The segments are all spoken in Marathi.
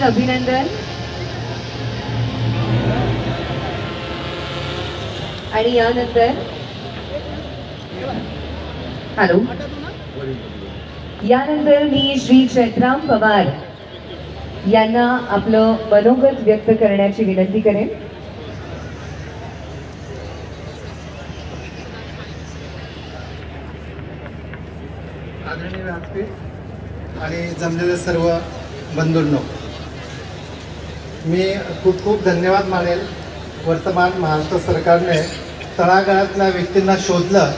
हार्दिक अभिनंदन। आणि यानंतर हॅलो, यानंतर मी श्री चैत्राम पवार यांना आपलं मनोगत व्यक्त करण्याची विनंती करेन। आदरणीय व्यासपीठ आणि जमलेले सर्व बंधूंनो, मी खूप खूप धन्यवाद मानेल। वर्तमान महाराष्ट्र सरकारने तळागाळातल्या व्यक्तींना शोधलं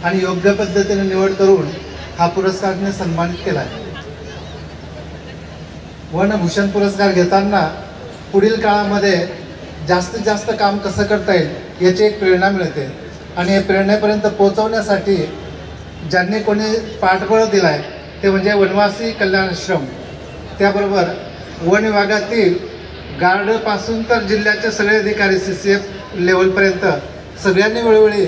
आणि योग्य पद्धतीने निवड करून हा पुरस्कारने सन्मानित केला आहे। वनभूषण पुरस्कार घेताना पुढील काळामध्ये जास्तीत जास्त काम कसं करता येईल याची एक प्रेरणा मिळते आणि या प्रेरणेपर्यंत पोहोचवण्यासाठी ज्यांनी कोणी पाठबळ दिला आहे ते म्हणजे वनवासी कल्याण आश्रम, त्याबरोबर वन विभागातील गार्डपासून तर जिल्ह्याचे सगळे अधिकारी CCF लेवलपर्यंत सगळ्यांनी वेळोवेळी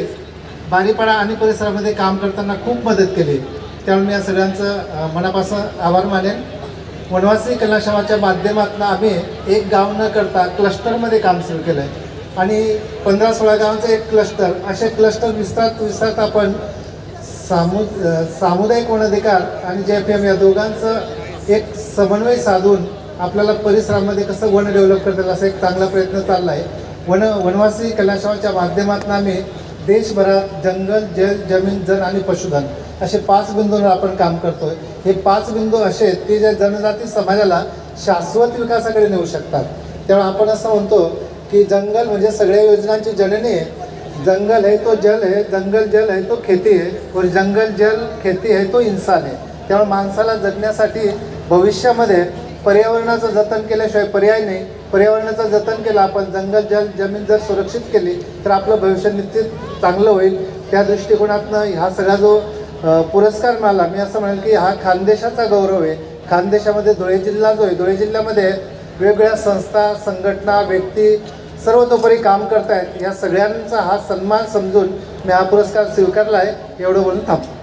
बारीपाडा आणि परिसरामध्ये काम करताना खूप मदत केली। त्यामुळे मी या सगळ्यांचं मनापासून आभार मानेन। वनवासी कलाशावाच्या माध्यमातून आम्ही एक गाव न करता क्लस्टरमध्ये काम सुरू केलं आहे आणि 15-16 गावांचं एक क्लस्टर, असे क्लस्टर विस्तारत आपण सामुदायिक वन अधिकार आणि JFM या दोघांचं एक समन्वय साधून आपल्याला परिसरामध्ये कसं वन डेव्हलप करता येईल असा एक चांगला प्रयत्न चालला आहे। वनवासी कलाशावाच्या माध्यमातून आम्ही देशभरात जंगल, जल, जमीन, जन आणि पशुधन असे 5 बिंदूंवर आपण काम करतोय। हे 5 बिंदू असे आहेत की जे जनजाती समाजाला शाश्वत विकासाकडे नेऊ शकतात। त्यामुळे आपण असं म्हणतो की जंगल म्हणजे सगळ्या योजनांची जननी आहे। जंगल है तो जल है, जंगल जल है तो खेती है, और जंगल जल खेती है तो इंसान है। त्यामुळे माणसाला जगण्यासाठी भविष्यामध्ये पर्यावरणाचं जतन केल्याशिवाय पर्याय नाही। पर्यावरणाचं जतन केलं आपण, जंगल, जल, जमीन जर सुरक्षित केली तर आपलं भविष्य निश्चित चांगलं होईल। त्या दृष्टिकोनातनं हा सगळा जो पुरस्कार मिळाला, मी असं म्हणेल की हा खानदेशाचा गौरव आहे। खानदेशामध्ये धुळे जिल्हा जो आहे, धुळे जिल्ह्यामध्ये वेगवेगळ्या संस्था, संघटना, व्यक्ती सर्वतोपरी काम करतायत। या सगळ्यांचा हा सन्मान समजून मी हा पुरस्कार स्वीकारला आहे। एवढं बोलून थांबतो।